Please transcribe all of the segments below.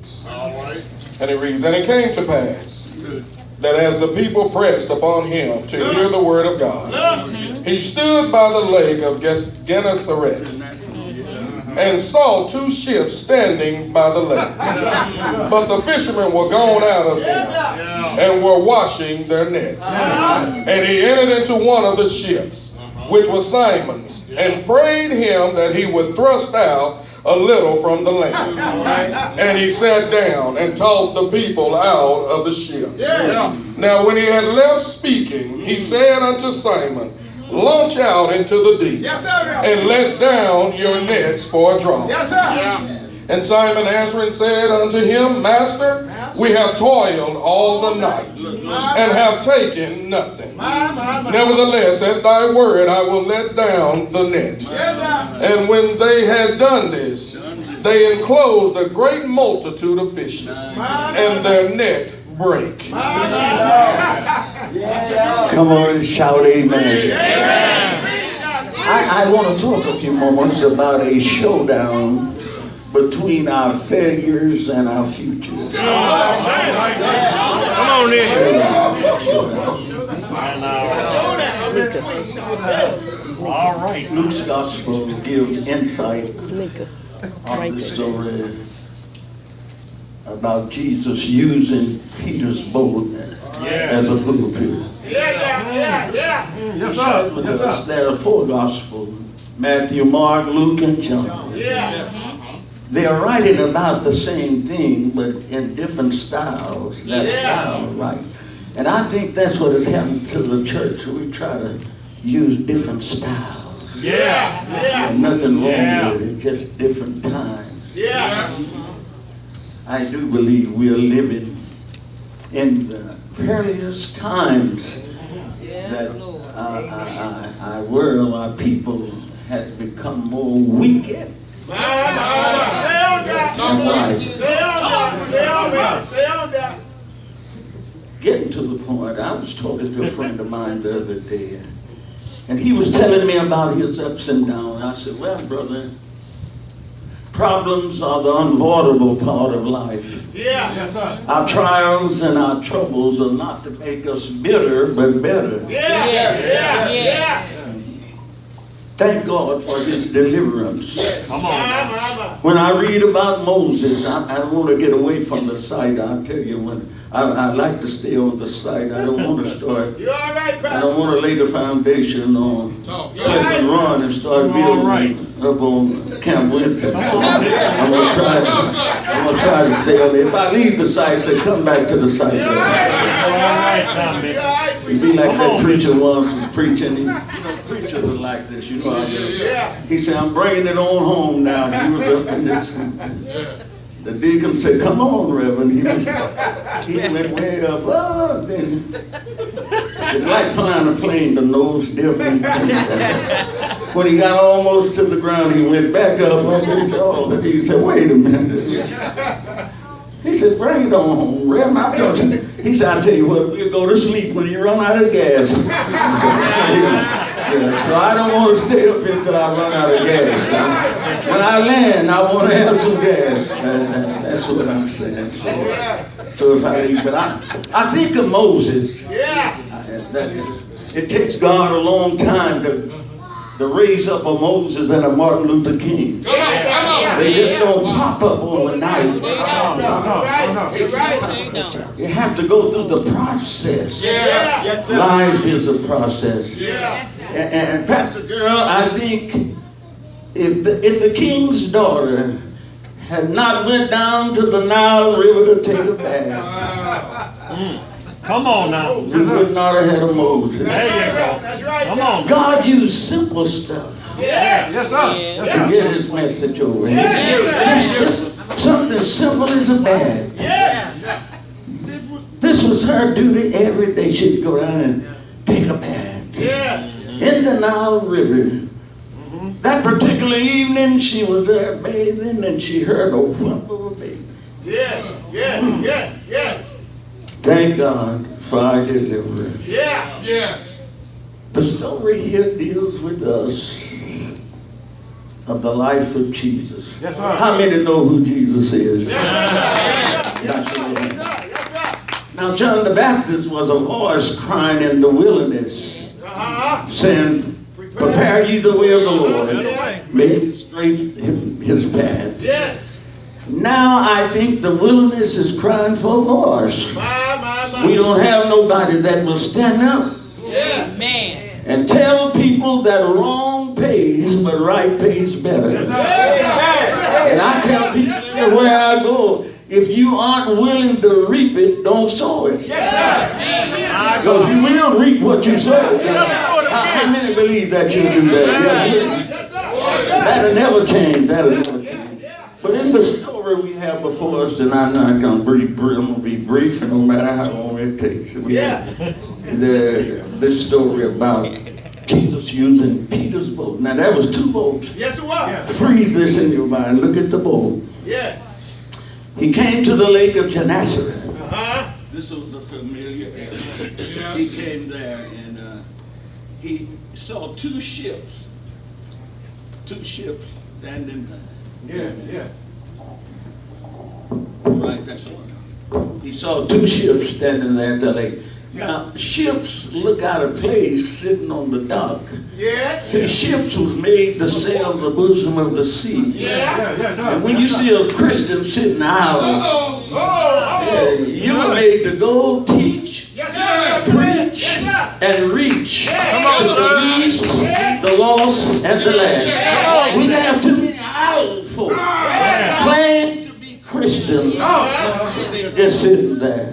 6. All right. And it reads, and it came to pass that as the people pressed upon him to hear the word of God, he stood by the lake of Gennesaret and saw 2 ships standing by the lake. But the fishermen were gone out of them and were washing their nets. And he entered into one of the ships, which was Simon's, and prayed him that he would thrust out a little from the land. And he sat down and taught the people out of the ship. Now when he had left speaking, he said unto Simon, launch out into the deep and let down your nets for a draught. And Simon answering said unto him, Master, we have toiled all the night and have taken nothing. Nevertheless, at thy word I will let down the net. And when they had done this, they enclosed a great multitude of fishes, and their net brake. Come on and shout amen. I want to talk a few moments about a showdown between our failures and our future. Come on in. All right. Luke's gospel gives insight on the story about Jesus using Peter's boat as a pulpit. Yes, sir. Yes, sir. There are 4 gospels: Matthew, Mark, Luke, and John. They are writing about the same thing, but in different styles. That style, right? And I think that's what has happened to the church. We try to use different styles. There's nothing wrong with it. It's just different times. I do believe we are living in the perilous times that our world, our people, has become more wicked. Getting to the point, I was talking to a friend of mine the other day, and he was telling me about his ups and downs. I said, well, brother, problems are the unavoidable part of life. Our trials and our troubles are not to make us bitter, but better. Thank God for his deliverance. Come on. When I read about Moses, I don't want to get away from the site. I'll tell you, when I like to stay on the site. I don't want to start. I don't want to lay the foundation on Pleasant Run and start building up on Camp Winter. So I'm gonna try to stay on there. If I leave the site, say come back to the site. It'd be like that preacher once was preaching. Preachers are like this, you know. He said, I'm bringing it on home now. He was up in this. The deacon said, come on, Reverend. He went way up. Oh, then. It's like flying a plane, the nose different. When he got almost to the ground, he went back up. And he said, wait a minute. He said, bring it on home, Reverend. I told you. He said, I'll tell you what, we'll go to sleep when you run out of gas. So I don't want to stay up until I run out of gas. When I land, I want to have some gas. That's what I'm saying. So if I leave, but I think of Moses. It takes God a long time to raise up a Moses and a Martin Luther King. They just don't pop up overnight. You have to go through the process. Life is a process. And Pastor Gerald, I think if the king's daughter had not went down to the Nile River to take a bath, come on now. we would not have had a Moses. There you go. Come on. God used simple stuff Yes, sir. to get his message over. Something simple as a bath. This was her duty every day. She'd go down and take a bath. In the Nile River. That particular evening, she was there bathing and she heard a whoop of a baby. Thank God for our deliverer. The story here deals with us of the life of Jesus. Yes, sir. How many know who Jesus is? Yes, sir. Now John the Baptist was a voice crying in the wilderness, saying, prepare ye the way of the Lord, make straight his path. Yes. Now I think the wilderness is crying for a voice. We don't have nobody that will stand up and tell people that wrong pays, but right pays better. And I tell people everywhere I go, if you aren't willing to reap it, don't sow it. Because you will reap what you sow. How many believe that you'll do that? That'll never change. That'll never change. But in the story we have before us, and I'm not going to be brief, no matter how long it takes. We have this story about Jesus using Peter's boat. Now that was 2 boats. Yes, it was. Freeze this in your mind. Look at the boat. Yeah. He came to the lake of Gennesaret. This was a familiar area. He came there and he saw 2 ships. 2 ships standing there. Yeah. Right, that's all. He saw 2 ships standing there at the lake. Now, ships look out of place sitting on the dock. Yeah. See, ships was made to sail the bosom of the sea. Yeah. And when you see a Christian sitting out, you were made to go teach, preach, and reach to the least, the lost, and the last. We have too many idle folk claim to be Christian. They're just sitting there.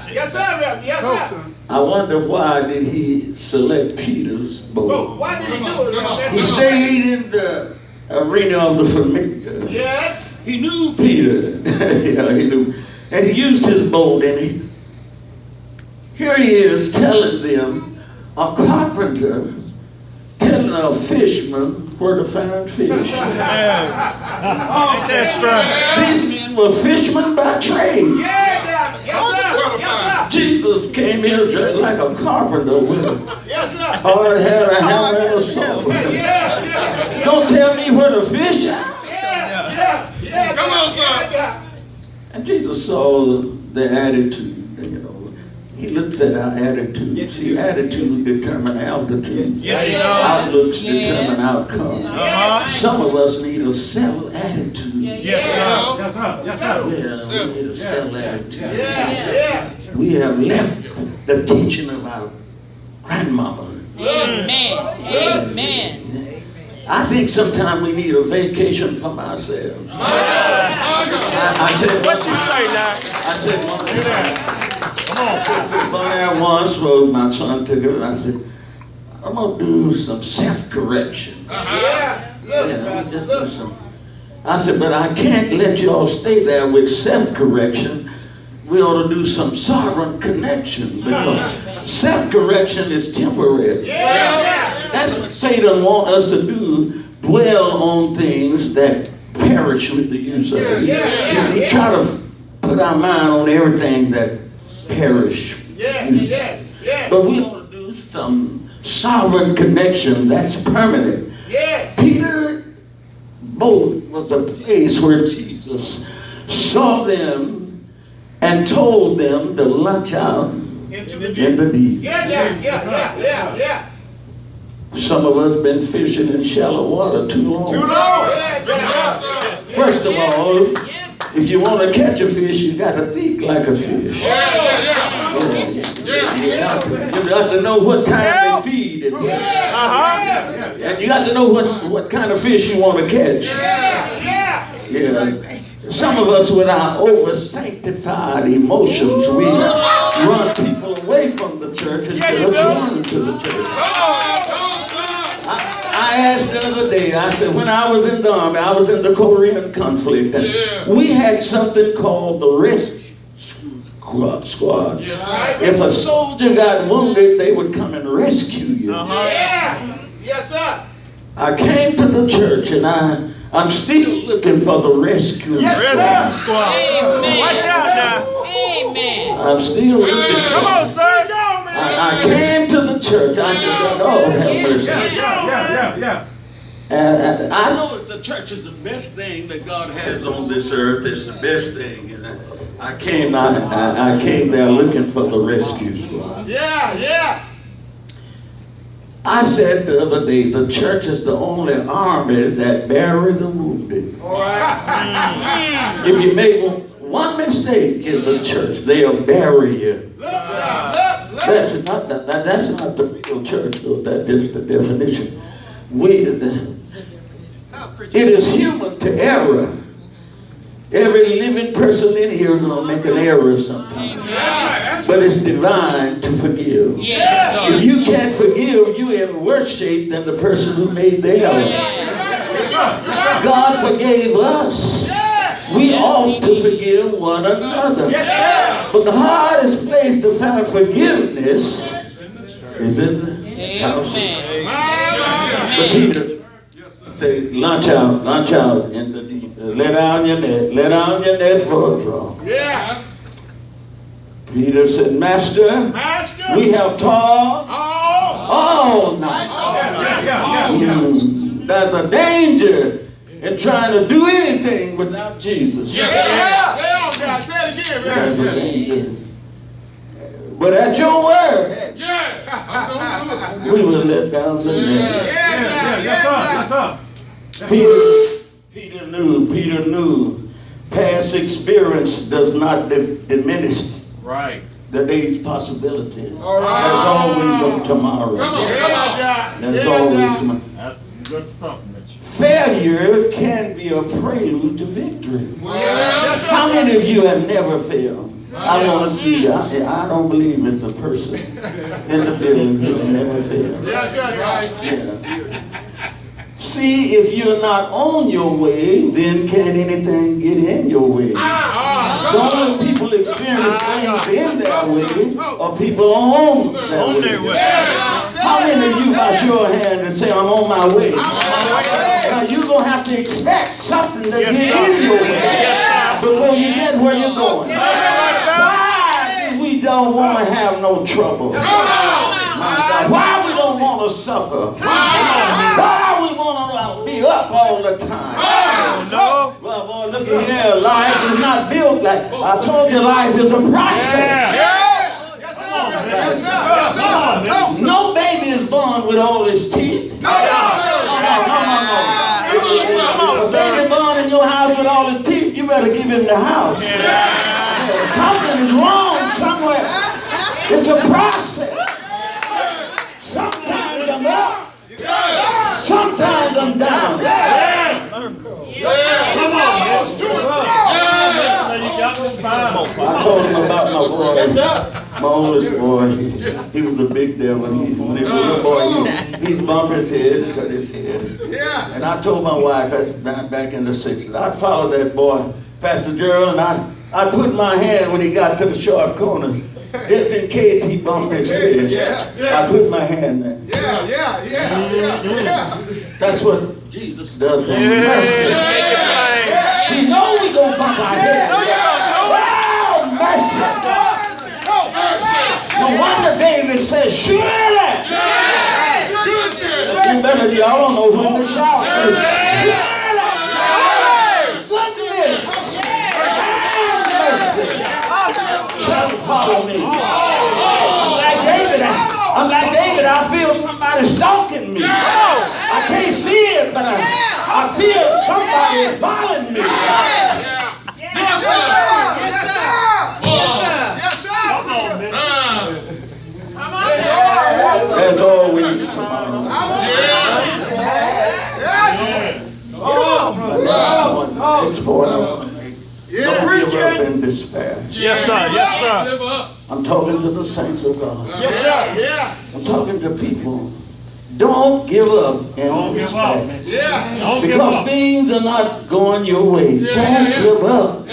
Yes, sir. I wonder why did he select Peter's boat? Why did he do it? He stayed in the arena of the familiar. Yes. He knew Peter. Yeah, he knew. And he used his boat, and here he is telling them, a carpenter telling a fisherman where to find fish. That's right. These men were fishermen by trade. Yes, sir. Jesus came here just like a carpenter with Yes, sir. hard had a hammer and a saw. Don't tell me where to fish at. Yeah. Come on, son. And Jesus saw the attitude, you know. He looks at our attitude. Yes, See, attitude determine altitude. Yes, sir. Outlooks determine outcome. Some of us need a settled attitude. Yes, sir. Yeah, we need a settled attitude. Yeah. We have left the teaching of our grandmama. Amen. I think sometimes we need a vacation from ourselves. I said, What you say now? I said, Get out. Come on, there once, well, my son took it, and I said, I'm going to do some self-correction. Just do some. I said, but I can't let you all stay there with self-correction. We ought to do some sovereign connection, because self-correction is temporary. That's what Satan wants us to do, dwell on things that perish with the use of it. He try to put our mind on everything that perish. But we ought to do some sovereign connection that's permanent. Peter's boat was a place where Jesus saw them and told them to launch out in the deep. Some of us been fishing in shallow water too long. First of all, if you want to catch a fish, you got to think like a fish. You got to know what time they feed. And you got to know what kind of fish you want to catch. Some of us, with our over-sanctified emotions, we run people away from the church instead of joining to the church. I asked the other day, I said, when I was in the army, I was in the Korean conflict, and we had something called the rescue squad. If a soldier got wounded, they would come and rescue you. I came to the church, and I'm still looking for the rescue squad. Amen. Watch out now. Amen. I'm still looking. Come on, sir. I came to the church. I said, oh, have mercy. And I know that the church is the best thing that God has on this earth. It's the best thing. And I came there looking for the rescue squad. Yeah, yeah. I said the other day, the church is the only army that buries the wounded. All right. If you make one mistake in the church, they'll bury you. Look. That's not the real church, though. That's just the definition. It is human to error. Every living person in here is going to make an error sometime. But it's divine to forgive. If you can't forgive, you're in worse shape than the person who made the error. God forgave us. We ought to forgive one another. But the hardest place to find forgiveness is in the house. So Peter say, launch out in the deep. Let down your net for a draw. Yeah. Peter said, Master, we have toiled all night. There's a danger in trying to do anything without Jesus. Say it again, There's a man. danger. But at your word, we will let down the net. Peter knew past experience does not diminish the day's possibility. There's always a tomorrow. There's always tomorrow. That's good stuff, Mitch. Failure can be a prelude to victory. How many of you have never failed? I want to see. I don't believe it's a person in the building who has never failed. See, if you're not on your way, then can anything get in your way? The only people experience things in their way are people on their way. How many of you by show of hand and say, I'm on my way? Now you're going to have to expect something to get in your way before you get where you're going. Why we don't want to have no trouble? Why we don't want to suffer? Why we want to be up all the time? Well, boy, look at here. Life is not built like I told you. Life is a process. No baby is born with all his teeth. No. If a baby born in your house with all his teeth, you better give him the house. Something is wrong somewhere. It's a process. Sometimes I'm up. Sometimes I'm down. I told him about my boy, my oldest boy. He was a big devil. When he was a little boy, he'd bump his head, cut his head. And I told my wife, that's back in the 60s, I'd follow that boy, Pastor Gerald, and I'd put my hand when he got to the sharp corners, just in case he bumped his head. I put my hand there. That's what Jesus does for mercy. He knows we're going to bump our head. Wow, mercy. No wonder David says, surely. You better, y'all don't know when to shout. Surely. Goodness. Shall follow me. I'm like David, I feel somebody stalking me. I can't see it, but I feel somebody is following me. Yes, sir. There's always tomorrow. Don't give up in despair. Yes, sir. I'm talking to the saints of God. Yes, sir. I'm talking to people. Don't give up in despair. Because things are not going your way. Don't give up.